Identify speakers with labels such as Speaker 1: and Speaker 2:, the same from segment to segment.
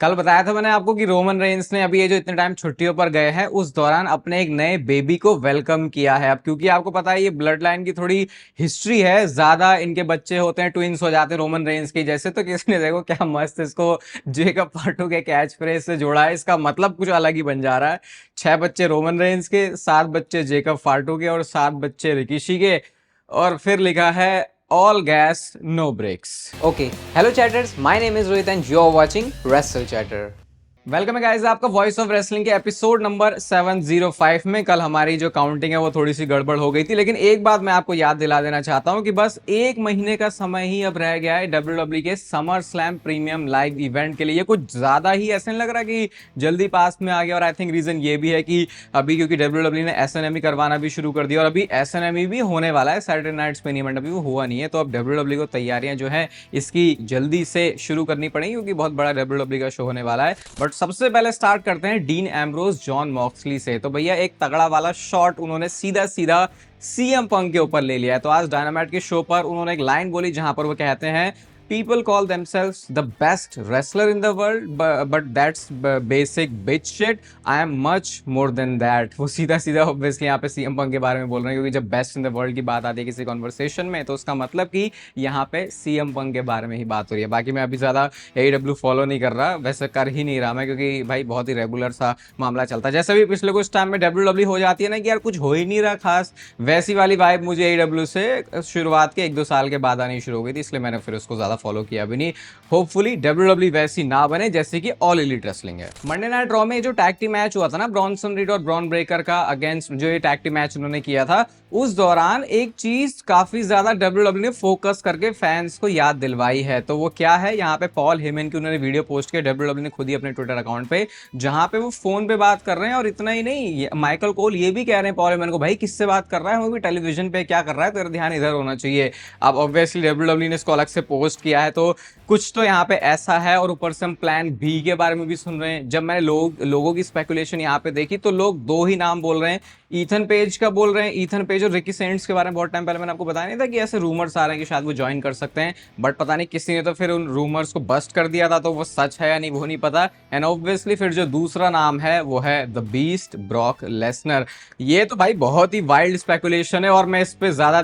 Speaker 1: कल बताया था मैंने आपको कि रोमन रेंस ने अभी ये जो इतने टाइम छुट्टियों पर गए हैं उस दौरान अपने एक नए बेबी को वेलकम किया है। अब क्योंकि आपको पता है ये ब्लड लाइन की थोड़ी हिस्ट्री है, ज्यादा इनके बच्चे होते हैं, ट्विंस हो जाते हैं रोमन रेंस की जैसे। तो किसने देखो क्या मस्त इसको जेकब फाटू के कैच फ्रेज से जोड़ा है। इसका मतलब कुछ अलग ही बन जा रहा है। 6 बच्चे रोमन रेंस के, 7 बच्चे जेकब फाटू के और 7 बच्चे रिकिशी के। और फिर लिखा है all gas no brakes.
Speaker 2: Okay, hello chatters. My name is Rohit and you are watching Wrestle Chatter.
Speaker 1: Welcome है गाइस आपका वॉइस ऑफ रेसलिंग के एपिसोड नंबर 705 में। कल हमारी जो काउंटिंग है वो थोड़ी सी गड़बड़ हो गई थी, लेकिन एक बात मैं आपको याद दिला देना चाहता हूं कि बस 1 महीने का समय ही अब रह गया है डब्ल्यूडब्ल्यू के summer slam premium live event के लिए। ये कुछ ज्यादा ही ऐसे नहीं लग रहा कि जल्दी पास में आ गया। और आई थिंक रीजन ये भी है कि अभी क्योंकि डब्ल्यूडब्ल्यू ने एसएनएमई करवाना भी शुरू कर दिया और अभी एसएनएमई भी होने वाला है। सैटरडे नाइट स्पिन इवेंट अभी वो हुआ नहीं है, तो अब डब्ल्यूडब्ल्यू को तैयारियां जो है इसकी जल्दी से शुरू करनी पड़ेगी क्योंकि बहुत बड़ा डब्ल्यूडब्ल्यू का शो होने वाला है। बट सबसे पहले स्टार्ट करते हैं डीन एम्ब्रोज जॉन मॉक्सली से। तो भैया एक तगड़ा वाला शॉट उन्होंने सीधा सीधा सीएम पंक के ऊपर ले लिया है। तो आज डायनामाइट के शो पर उन्होंने एक लाइन बोली जहां पर वो कहते हैं people call themselves the best wrestler in the world, but that's basic bitch shit. I am much more than that. वो सीधा सीधा ऑब्वियसली यहाँ पे सीएम पंक के बारे में बोल रहे हैं क्योंकि जब बेस्ट इन द वर्ल्ड की बात आती है किसी कॉन्वर्सेशन में तो उसका मतलब कि यहाँ पे सीएम पंक के बारे में ही बात हो रही है। बाकी मैं अभी ज्यादा एडब्ल्यू फॉलो नहीं कर रहा, वैसे कर ही नहीं रहा मैं, क्योंकि भाई बहुत ही रेगुलर सा मामला चलता है। जैसे भी पिछले कुछ टाइम में डब्ल्यूडब्ल्यू हो जाती है ना कि यार कुछ हो ही नहीं रहा खास, वैसी वाली वाइब मुझे एडब्ल्यू से शुरुआत के 1-2 साल के बाद आनी शुरू हो गई थी, इसलिए मैंने फिर उसको ज्यादा फॉलो किया भी नहीं। होपफुली डब्ल्यूडब्ल्यू वैसी ना बने जैसे कि ऑल एलीट रेसलिंग है। मंडे नाइट रॉ में जो टैग टीम मैच हुआ था ना ब्रॉन्सन रीड और ब्रॉन ब्रेकर का अगेंस्ट, जो ये टैग टीम मैच उन्होंने किया था, उस दौरान एक चीज काफी ज्यादा डब्ल्यूडब्ल्यू ने फोकस करके फैंस को याद दिलवाई है। तो वो क्या है, यहाँ पे पॉल हेमन की उन्होंने वीडियो पोस्ट किया डब्ल्यूडब्ल्यू ने खुद ही अपने ट्विटर अकाउंट पे, जहां पे वो फोन पे बात कर रहे हैं। और इतना ही नहीं, माइकल कोल ये भी कह रहे हैं पॉल हेमन को, भाई किससे बात कर रहा है, वो भी टेलीविजन पे क्या कर रहा है, तेरा ध्यान इधर होना चाहिए। अब ऑब्वियसली डब्ल्यूडब्ल्यू ने इसको अलग से पोस्ट किया है, तो कुछ तो यहाँ पे ऐसा है। और ऊपर से हम प्लान बी के बारे में भी सुन रहे हैं। जब मैंने लोगों की स्पेकुलेशन यहाँ पे देखी तो लोग 2 ही नाम बोल रहे हैं, ईथन पेज का बोल रहे हैं, ईथन पेज और रिकी सेंट्स के बारे में बहुत टाइम पहले मैंने आपको बताया नहीं था कि ऐसे रूमर्स आ रहे हैं कि शायद वो ज्वाइन कर सकते हैं, बट पता नहीं किसी ने तो फिर उन रूमर्स को बस्ट कर दिया था, तो वो सच है या नहीं वो नहीं पता। एंड ऑब्वियसली फिर जो दूसरा नाम है वो है द बीस्ट ब्रॉक लेसनर। ये तो भाई बहुत ही वाइल्ड स्पेकुलेशन है और मैं इस पे ज्यादा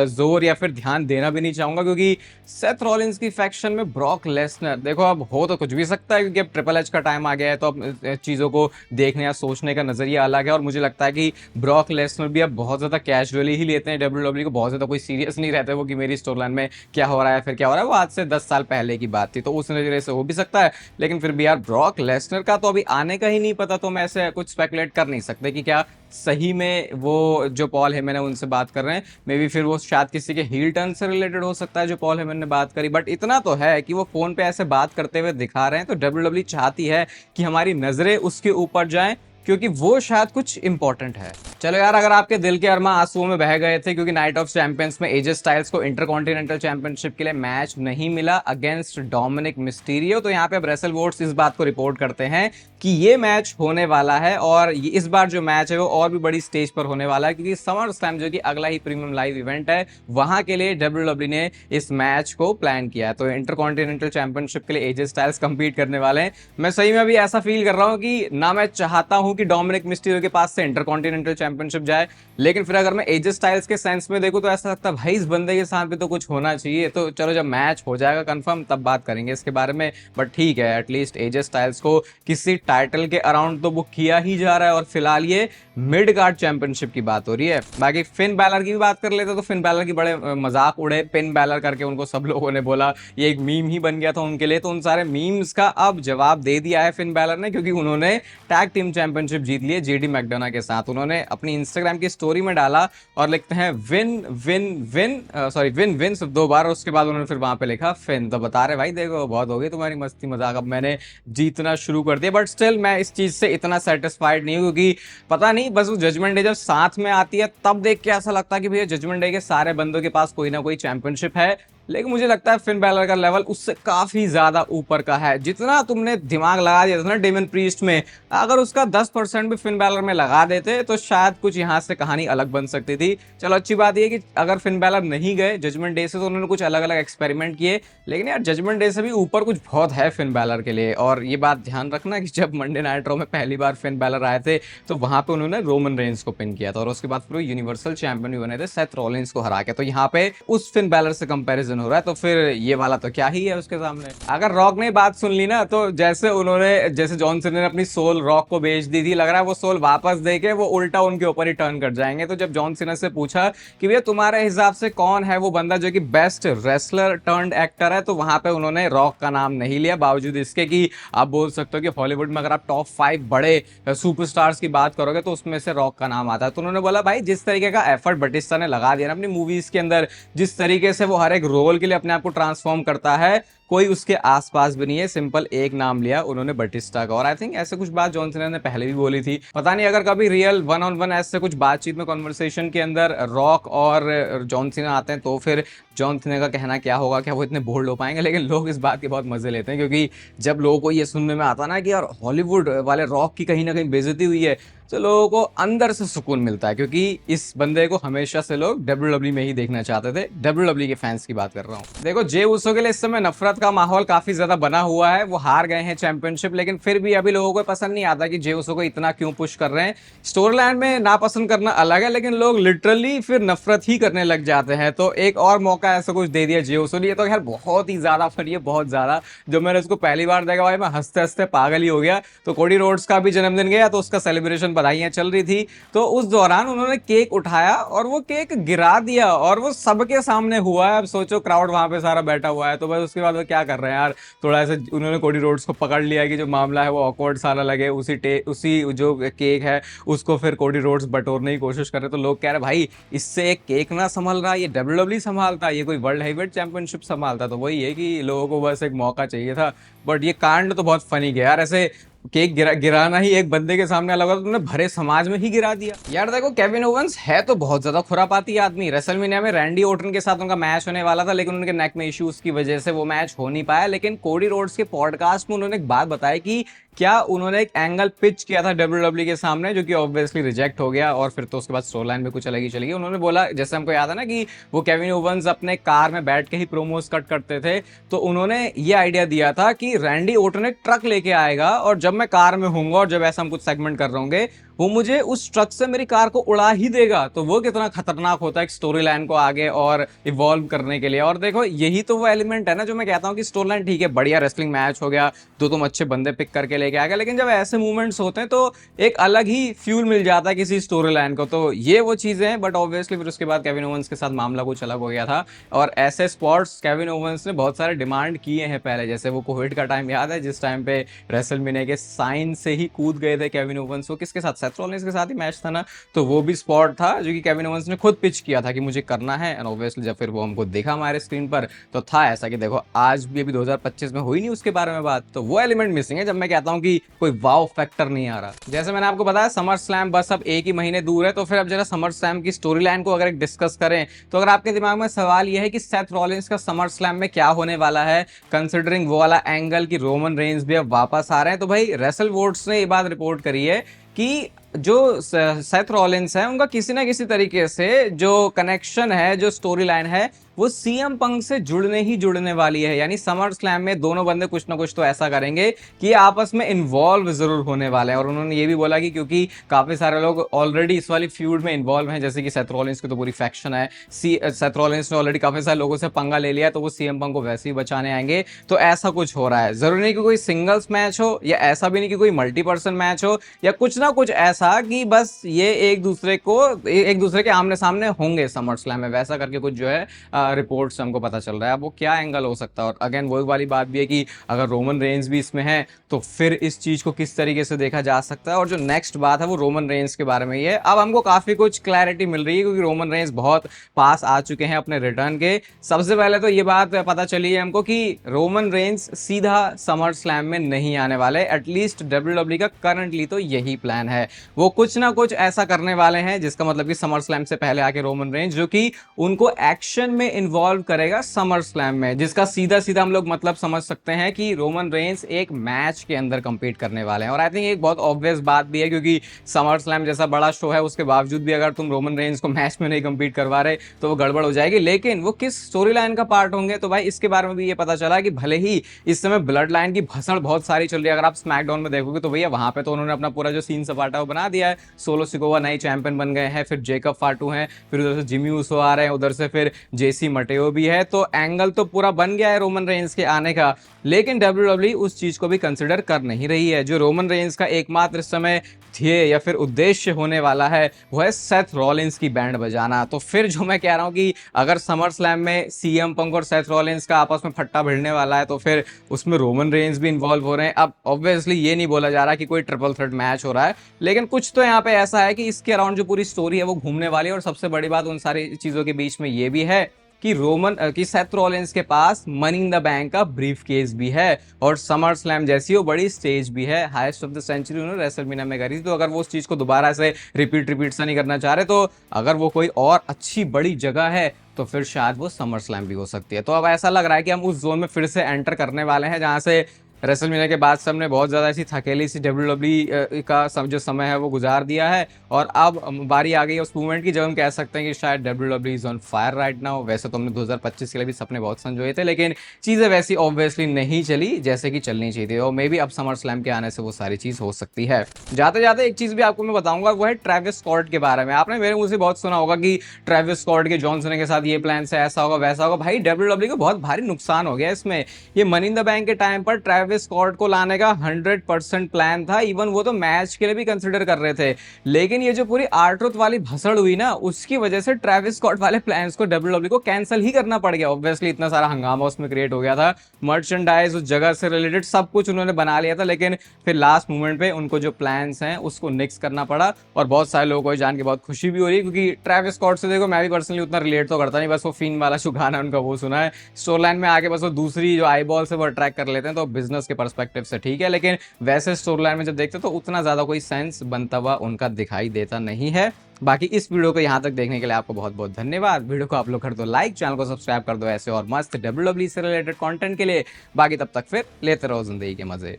Speaker 1: जोर या फिर ध्यान देना भी नहीं चाहूंगा, क्योंकि सेथ रॉलिंस की फैक्शन में ब्रॉक लेसनर, देखो अब हो तो कुछ भी सकता है क्योंकि अब ट्रिपल एच का टाइम आ गया है, तो अब चीजों को देखने या सोचने का नजरिया अलग है। और मुझे लगता है कि ब्रॉक लेसनर भी अब बहुत ज्यादा कैजुअली ही लेते हैं डब्ल्यूडब्ल्यू को, बहुत ज्यादा कोई सीरियस नहीं रहता है वो कि मेरी स्टोरी लाइन में क्या हो रहा है फिर क्या हो रहा है। वो आज से 10 साल पहले की बात थी, तो उस नजरिए से हो भी सकता है। लेकिन फिर भी यार ब्रॉक लेसनर का तो अभी आने का ही नहीं पता, तो मैं ऐसे कुछ स्पेकुलेट कर नहीं सकते कि क्या सही में वो जो पॉल हेमन है उनसे बात कर रहे हैं। मे बी फिर वो शायद किसी के हील टर्न से रिलेटेड हो सकता है जो पॉल हेमन ने बात करी, बट इतना तो है कि वो फोन पे ऐसे बात करते हुए दिखा रहे हैं, तो डब्ल्यूडब्ल्यू चाहती है कि हमारी नजरें उसके ऊपर जाएं क्योंकि वो शायद कुछ इंपॉर्टेंट है। चलो यार, अगर आपके दिल के अरमा आंसुओं में बह गए थे क्योंकि नाइट ऑफ चैंपियंस में एजे स्टाइल्स को इंटरकॉन्टिनेंटल चैंपियनशिप के लिए मैच नहीं मिला अगेंस्ट डोमिनिक मिस्टीरियो, तो यहाँ पे अब रेसल वोट्स इस बात को रिपोर्ट करते हैं कि ये मैच होने वाला है और ये इस बार जो मैच है वो और भी बड़ी स्टेज पर होने वाला है, क्योंकि समर स्लैम जो कि अगला ही प्रीमियम लाइव इवेंट है वहां के लिए डब्ल्यूडब्ल्यू ने इस मैच को प्लान किया है। तो इंटरकॉन्टिनेंटल चैंपियनशिप के लिए एजे स्टाइल्स कंपीट करने वाले हैं। मैं सही में अभी ऐसा फील कर रहा हूँ कि ना मैं चाहता हूं कि डोमिनिक मिस्टीरियो के पास से इंटरकॉन्टिनेंटल चैंपियनशिप जाए, लेकिन फिर अगर मैं एजे स्टाइल्स के सेंस में देखूं तो ऐसा लगता है भाई इस बंदे के साथ भी तो कुछ होना चाहिए। तो चलो जब मैच हो जाएगा कंफर्म तब बात करेंगे इसके बारे में, बट ठीक है एटलीस्ट एजे स्टाइल्स को किसी टाइटल के अराउंड तो बुक किया ही जा रहा है। और फिलहाल ये मिड कार्ड चैंपियनशिप की बात हो रही है। बाकी फिन बैलर की भी बात कर लेते तो फिन बैलर की बड़े मजाक उड़े, पिन बैलर करके उनको सब लोगों ने बोला, ये एक मीम ही बन गया था उनके लिए। तो उन सारे मीम्स का अब जवाब दे दिया है फिन बैलर ने, क्योंकि उन्होंने टैग टीम चैंपियनशिप जीत ली है जेडी मैकडोना के साथ। उन्होंने अपनी इंस्टाग्राम की स्टोरी में डाला और लिखते हैं win win win, sorry win win सिर्फ 2 बार, और उसके बाद उन्होंने फिर वहां पे लिखा फिन। तो बता रहे भाई देखो बहुत हो गई तुम्हारी मस्ती मजाक, अब मैंने जीतना शुरू कर दिया। बट स्टिल मैं इस चीज से इतना सेटिस्फाइड नहीं हूं, क्योंकि पता नहीं बस वो जजमेंट डे जब साथ में आती है तब देख के ऐसा लगता है कि भैया जजमेंट डे के सारे बंदों के पास कोई ना कोई चैंपियनशिप है, लेकिन मुझे लगता है फिन बैलर का लेवल उससे काफी ज्यादा ऊपर का है। जितना तुमने दिमाग लगा दिया था ना डेमन प्रीस्ट में, अगर उसका 10% भी फिन बैलर में लगा देते तो शायद कुछ यहाँ से कहानी अलग बन सकती थी। चलो अच्छी बात यह कि अगर फिन बैलर नहीं गए जजमेंट डे से तो उन्होंने कुछ अलग अलग एक्सपेरिमेंट किए, लेकिन यार जजमेंट डे से भी ऊपर कुछ बहुत है फिन बैलर के लिए। और ये बात ध्यान रखना कि जब मंडे नाइट रॉ में पहली बार फिन बैलर आए थे तो वहां पे उन्होंने रोमन रेंज को पिन किया था और उसके बाद फिर यूनिवर्सल चैंपियन भी बने थे सेथ रॉलिंस को हरा के। तो यहाँ पे उस फिन बैलर से कंपैरिजन हो रहा है, तो फिर ये वाला तो क्या ही है उसके सामने। अगर रॉक ने बात सुन ली ना तो जैसे जॉन सीना ने अपनी सोल रॉक को बेच दी थी, लग रहा है वो सोल वापस देके वो उल्टा उनके ऊपर ही टर्न कर जाएंगे। तो जब जॉन सीना से पूछा कि भैया तुम्हारे हिसाब से कौन है वो बंदा जो कि बेस्ट रेसलर टर्न्ड एक्टर है, तो वहां पे उन्होंने रॉक का नाम नहीं लिया, बावजूद इसके कि आप बोल सकते हो कि हॉलीवुड में अगर आप टॉप 5 बड़े सुपरस्टार्स की बात करोगे तो उसमें से रॉक का नाम आता है। तो उन्होंने बोला भाई जिस तरीके का एफर्ट बटिस्टा ने लगा दिया ना अपनी मूवीज के अंदर, जिस तरीके से वो हर एक रोल के लिए अपने आप को ट्रांसफॉर्म करता है, कोई उसके आसपास भी नहीं है। सिंपल एक नाम लिया उन्होंने बटिस्टा का। और आई थिंक ऐसे कुछ बात जॉन सीना ने पहले भी बोली थी। पता नहीं अगर कभी रियल वन ऑन वन ऐसे कुछ बातचीत में कॉन्वर्सेशन के अंदर रॉक और जॉन सीना आते हैं तो फिर जॉन सीना का कहना क्या होगा, क्या वो इतने बोल्ड हो पाएंगे। लेकिन लोग इस बात के बहुत मजे लेते हैं क्योंकि जब लोगों को ये सुनने में आता ना कि यार हॉलीवुड वाले रॉक की कहीं ना कहीं बेइज्जती हुई है, तो लोगों को अंदर से सुकून मिलता है क्योंकि इस बंदे को हमेशा से लोग डब्ल्यूडब्ल्यू में ही देखना चाहते थे। डब्ल्यूडब्ल्यू के फैंस की बात कर रहा हूँ। देखो जे उसो के लिए इस समय नफरत का माहौल काफी ज्यादा बना हुआ है। वो हार गए हैं चैंपियनशिप, लेकिन फिर भी अभी लोगों को पसंद नहीं आता कि जे उसो को इतना क्यों पुश कर रहे हैं। स्टोरी लाइन में नापसंद करना अलग है, लेकिन लोग लिटरली फिर नफरत ही करने लग जाते हैं। तो एक और मौका ऐसा कुछ दे दिया जे उसो ने। ये तो खैर बहुत ही ज्यादा फनी है, बहुत ज्यादा। जब मैंने इसको पहली बार देखा भाई मैं हंसते हंसते पागल ही हो गया। तो कोडी रोड्स का भी जन्मदिन गया तो उसका सेलिब्रेशन बधाइयां चल रही थी, तो उस दौरान उन्होंने केक उठाया और वो केक गिरा दिया और वो सबके सामने हुआ है। अब सोचो क्राउड वहां पे सारा बैठा हुआ है, तो बस उसके बाद वो क्या कर रहे हैं यार, थोड़ा ऐसे उन्होंने कोडी रोड्स को पकड़ लिया कि जो मामला है वो ऑकवर्ड सारा लगे, उसी जो केक है उसको फिर कोडी रोड्स बटोरने की कोशिश कर रहे। तो लोग कह रहे भाई इससे एक केक ना संभल रहा, ये डब्ल्यूडब्ल्यू संभालता, ये कोई वर्ल्ड हेवीवेट चैंपियनशिप संभालता। तो वही है कि लोगों को बस एक मौका चाहिए था। बट ये कांड तो बहुत फनी गया यार, ऐसे केक गिराना ही एक बंदे के सामने अलग, तुमने भरे समाज में ही गिरा दिया यार। देखो केविन ओवेंस है तो बहुत ज्यादा खुरापाती आदमी। रेसलमेनिया में रैंडी ओर्टन के साथ उनका मैच होने वाला था, लेकिन उनके नेक में इश्यूज की वजह से वो मैच हो नहीं पाया। लेकिन कोडी रोड्स के पॉडकास्ट में उन्होंने एक बात बताई कि क्या उन्होंने एक एंगल पिच किया था डब्ल्यूडब्ल्यू के सामने, जो कि ऑब्वियसली रिजेक्ट हो गया और फिर तो उसके बाद स्टोरी लाइन में कुछ अलग ही चली गई। उन्होंने बोला, जैसे हमको याद है ना कि वो केविन ओवेंस अपने कार में बैठ के ही प्रोमोस कट करते थे, तो उन्होंने ये आइडिया दिया था कि रैंडी ओर्टन एक ट्रक लेके आएगा और जब मैं कार में हूँ और जब ऐसा हम कुछ सेगमेंट कर रहे होंगे वो मुझे उस ट्रक से मेरी कार को उड़ा ही देगा। तो वो कितना खतरनाक होता है एक स्टोरी लाइन को आगे और इवॉल्व करने के लिए। और देखो यही तो वो एलिमेंट है ना जो मैं कहता हूँ कि स्टोरी लाइन ठीक है, बढ़िया रेसलिंग मैच हो गया, दो तुम अच्छे बंदे पिक करके लेके आ गए, लेकिन जब ऐसे मूवमेंट्स होते हैं तो एक अलग ही फ्यूल मिल जाता है किसी स्टोरी लाइन को। तो ये वो चीजें हैं। बट ऑब्वियसली फिर उसके बाद केविन ओवेंस के साथ मामला कुछ अलग हो गया था और ऐसे स्पॉट्स केविन ओवेंस ने बहुत सारे डिमांड किए हैं पहले। जैसे वो कोविड का टाइम याद है जिस टाइम पे रेसलमेनिया के साइन से ही कूद गए थे केविन ओवेंस। वो किसके साथ, सेथ रॉलिंस के साथ ही मैच था ना, तो वो भी स्पॉट था जो कि केविन ओवेंस ने खुद पिच किया था कि मुझे करना है। एंड ऑब्वियसली जब फिर वो हमको देखा हमारे स्क्रीन पर तो था ऐसा कि देखो आज भी अभी 2025 में हुई नहीं उसके बारे में बात। तो वो एलिमेंट मिसिंग है जब मैं कहता हूं कि कोई वाव फैक्टर नहीं आ रहा। जैसे मैंने आपको बताया समर स्लैम बस अब एक ही महीने दूर है, तो फिर अब जरा समर स्लैम की स्टोरी लाइन को अगर डिस्कस करें तो अगर आपके दिमाग में सवाल यह है कि सेथ रॉलिंस का समर स्लैम में क्या होने वाला है, कंसिडरिंग वो वाला एंगल कि रोमन रेंज भी अब वापस आ रहे हैं, तो भाई रेसल वोट्स ने ये बात रिपोर्ट करी है कि जो सेथ रॉलिंस है उनका किसी ना किसी तरीके से जो कनेक्शन है, जो स्टोरी लाइन है, वो सीएम पंक से जुड़ने वाली है। यानी समर स्लैम में दोनों बंदे कुछ ना कुछ तो ऐसा करेंगे कि आपस में इन्वॉल्व जरूर होने वाले हैं। और उन्होंने ये भी बोला कि क्योंकि काफी सारे लोग ऑलरेडी इस वाली फ्यूड में इन्वॉल्व हैं, जैसे कि सेथ रॉलिंस की तो पूरी फैक्शन है, सेथ रॉलिंस ने ऑलरेडी काफी सारे लोगों से पंगा ले लिया, तो वो सीएम पंक को वैसे ही बचाने आएंगे। तो ऐसा कुछ हो रहा है, जरूरी नहीं कि कोई सिंगल्स मैच हो या ऐसा भी नहीं कि कोई मल्टी पर्सन मैच हो या कुछ ना कुछ ऐसा कि बस ये एक दूसरे के आमने सामने होंगे समर स्लैम में, वैसा करके कुछ जो है रिपोर्ट से हमको पता चल रहा है। अब वो क्या एंगल हो सकता है, और अगेन वो वाली बात भी है कि अगर रोमन रेंज भी इसमें है तो फिर इस चीज को किस तरीके से देखा जा सकता है। और जो नेक्स्ट बात है वो रोमन रेंज के बारे में ही है। अब हमको काफी कुछ क्लैरिटी मिल रही है क्योंकि रोमन रेंज बहुत पास आ चुके हैं अपने रिटर्न के। सबसे पहले तो ये बात पता चली है हमको कि रोमन रेंज सीधा समर स्लैम में नहीं आने वाले, एटलीस्ट डब्ल्यूडब्ल्यू का करंटली तो यही प्लान है। वो कुछ ना कुछ ऐसा करने वाले हैं जिसका मतलब कि समर स्लैम से पहले आके रोमन रेंज जो कि उनको एक्शन में इन्वॉल्व करेगा समर स्लैम में, जिसका सीधा सीधा हम लोग मतलब समझ सकते हैं कि रोमन रेंज एक मैच के अंदर कंपीट करने वाले हैं। और आई थिंक एक बहुत ऑब्वियस बात भी है, क्योंकि समर स्लैम जैसा बड़ा शो है उसके बावजूद भी अगर तुम रोमन रेंज को मैच में नहीं कंपीट करवा रहे तो वो गड़बड़ हो जाएगी। लेकिन वो किस स्टोरी लाइन का पार्ट होंगे, तो भाई इसके बारे में भी ये पता चला कि भले ही इस समय ब्लड लाइन की भसड़ बहुत सारी चल रही है, अगर आप स्मैकडाउन में देखोगे तो भैया वहां पे तो उन्होंने अपना पूरा जो सीन सपाटा वो बना दिया है। सोलो सिकोवा नए चैंपियन बन गए हैं, फिर जेकब फाटू हैं, फिर उधर से जिमी ऊसो आ रहे हैं, उधर से फिर जेसी मटेओ भी है, तो एंगल तो पूरा बन गया है रोमन रेंज के आने का। लेकिन WWE उस चीज को भी कंसिडर कर नहीं रही है। जो रोमन रेंज का एकमात्र इस समय ध्येय या फिर उद्देश्य होने वाला है वो है सेथ रॉलिंस की बैंड बजाना। तो फिर जो मैं कह रहा हूं कि अगर समर स्लैम में सीएम पंक और सेथ रॉलिंस का आपस में फट्टा भिड़ने वाला है तो फिर उसमें रोमन रेंज भी इन्वॉल्व हो रहे हैं। अब ऑब्वियसली ये नहीं बोला जा रहा कि कोई ट्रिपल थ्रेट मैच हो रहा है, लेकिन कुछ तो यहाँ पे ऐसा है कि इसके अराउंड जो पूरी स्टोरी है वो घूमने वाली है। और सबसे बड़ी बात उन सारी चीजों के बीच में ये भी है कि सेथ रॉलिंस के पास मनी इन द बैंक का ब्रीफ केस भी है और समर स्लैम जैसी वो बड़ी स्टेज भी है, हाईएस्ट ऑफ द सेंचुरी उन्होंने रेसलमेनिया में करी थी। तो अगर वो उस चीज को दोबारा से रिपीट सा नहीं करना चाह रहे, तो अगर वो कोई और अच्छी बड़ी जगह है तो फिर शायद वो समर स्लैम भी हो सकती है। तो अब ऐसा लग रहा है कि हम उस जोन में फिर से एंटर करने वाले हैं जहां से रेसलमेनिया के बाद सबने बहुत ज़्यादा ऐसी थकेली सी WWE का जो समय है वो गुजार दिया है और अब बारी आ गई है उस मूवमेंट की जब हम कह सकते हैं कि शायद WWE is on fire right now. वैसे तो हमने 2025 के लिए भी सपने बहुत संजोए थे, लेकिन चीज़ें वैसी ऑब्वियसली नहीं चली जैसे कि चलनी चाहिए थी, और मे बी अब समर स्लैम के आने से वो सारी चीज़ हो सकती है। जाते जाते एक चीज़ भी आपको मैं बताऊंगा, वो है ट्रेविस स्कॉट के बारे में। आपने मेरे मुंह से बहुत सुना होगा कि ट्रेविस स्कॉट के जॉन सीना के साथ ये प्लान से ऐसा होगा वैसा होगा। भाई WWE को बहुत भारी नुकसान हो गया इसमें। ये मनी इन द बैंक के टाइम पर ट्रेविस स्कॉट को लाने का 100% प्लान था, इवन वो तो मैच के लिए भी कंसिडर कर रहे थे। लेकिन ये जो पूरी आर्ट्रुथ वाली भसड़ हुई ना, उसकी वजह से ट्रेविस स्कॉट वाले प्लान्स को WWE को कैंसिल ही करना पड़ गया। ऑब्वियसली इतना सारा हंगामा उसमें क्रिएट हो गया था, मर्चेंडाइज उस जगह से रिलेटेड सब कुछ उन्होंने बना लिया था, लेकिन फिर लास्ट मोमेंट पे उनको जो प्लान्स हैं उसको निक्स करना पड़ा। और बहुत सारे लोगों को जान के बहुत खुशी भी हो रही है, क्योंकि ट्रेविस स्कॉट से देखो मैं भी पर्सनली उतना रिलेट तो करता नहीं, बस वो फिन वाला जो गाना उनका वो सुना है, स्टोरी लाइन में आके बस वो दूसरी जो आई बॉल से वो अट्रैक्ट कर लेते हैं, तो बिजनेस के पर्सपेक्टिव से ठीक है, लेकिन वैसे स्टोरी लाइन में जब देखते तो उतना ज्यादा कोई सेंस बनता हुआ उनका दिखाई देता नहीं है। बाकी इस वीडियो को यहाँ तक देखने के लिए आपको बहुत बहुत धन्यवाद। वीडियो को आप लोग कर दो लाइक, चैनल को सब्सक्राइब कर दो ऐसे और मस्त WWE से रिलेटेड कंटेंट के लिए। बाकी तब तक फिर लेते रहो जिंदगी के मजे।